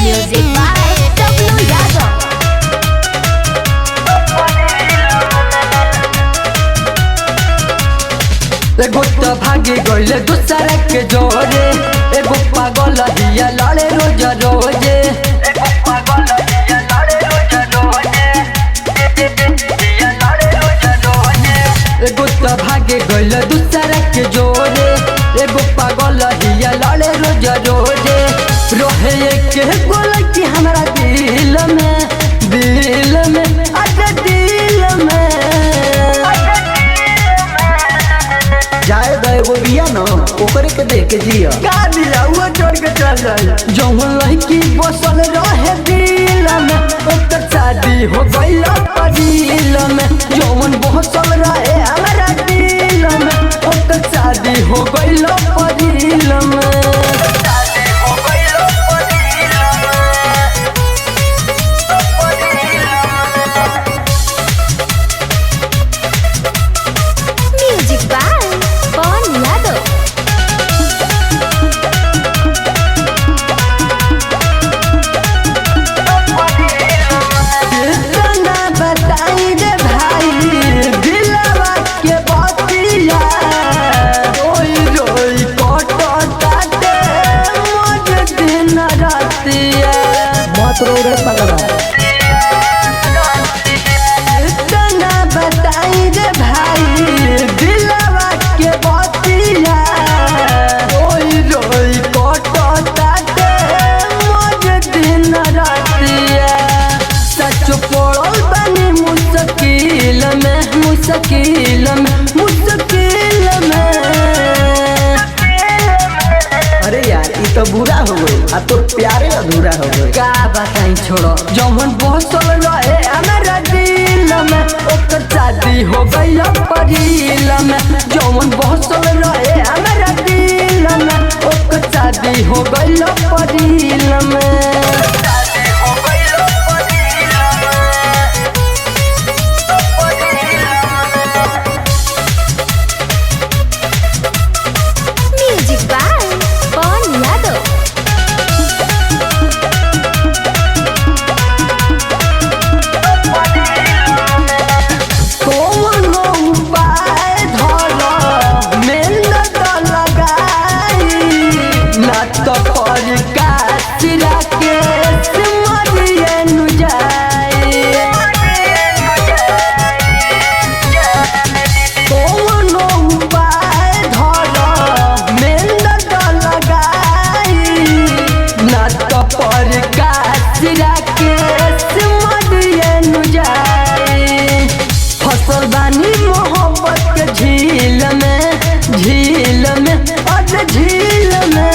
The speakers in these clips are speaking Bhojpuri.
Music by W Yadav। एगो तो भागे गइले दूसरा के जोरे, एगो पागल हिया लड़े रोज रोजे। एगो तो भागे गइले दूसरा के जोरे, एगो पागल हिया लड़े रोज रोजे। रोहे के गोल की हमरा दिल में अरे दिल में जाए गए वो बिया न ओकरे के देख के जिया का दिया वो छोड़ के चल जाए। जौन लड़की बसल रहे दिल में ओकर शादी हो गइल दिल में। जौन बसल रहे हमारा दिल में ओकर शादी हो गइल दिल में। Music by W Yadav। कितना बताई रे भाई दिलवा के बतिया, रोई रोई कटताते मोर दिन रातिया। मत रो रे पगला कितना बताई रे भाई दिलवा के बतिया, रोई रोई कटताते मोर दिन रातिया। सच पड़ल बनी मुश्किल में अरे यार ये तो बुरा हो गई आ तो प्यारे अधूरा हो गई। का बताई छोड़ो। जौन बसल रहे हमारा दिल में ओकर शादी हो गइल परिल में। जौन बसल रहे हमारा दिल में ओकर शादी हो गइल परिल में। Music by W Yadav। कौन उपाय धर मेहनत लगाई, ना तो पर काचिरा के सिमरिए नु जाई। कौन उपाय धर मेहनत लगाई, ना तो पर काचिरा के सिमरिए नु जाई। फसल बानी मोहब्बत के झील में अरे झील में।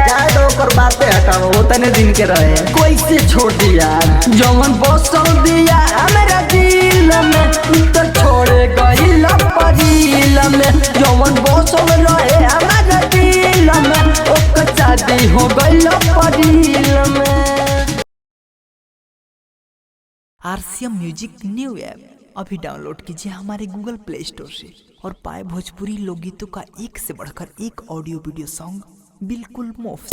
जाए तो ओकर बातें हटाओ वो तने दिन के रहे। कैसे छोड़ दिया जौन बसल दिया हमारा दिल में, तो छोड़े गइल परिल में। जौन बसल रहे हमारा दिल में ओकर शादी हो गइल परिल में। आरसीएम म्यूजिक न्यू ऐप अभी डाउनलोड कीजिए हमारे गूगल प्ले स्टोर से और पाए भोजपुरी लोकगीतों का एक से बढ़कर एक ऑडियो वीडियो सॉन्ग बिल्कुल मुफ्त।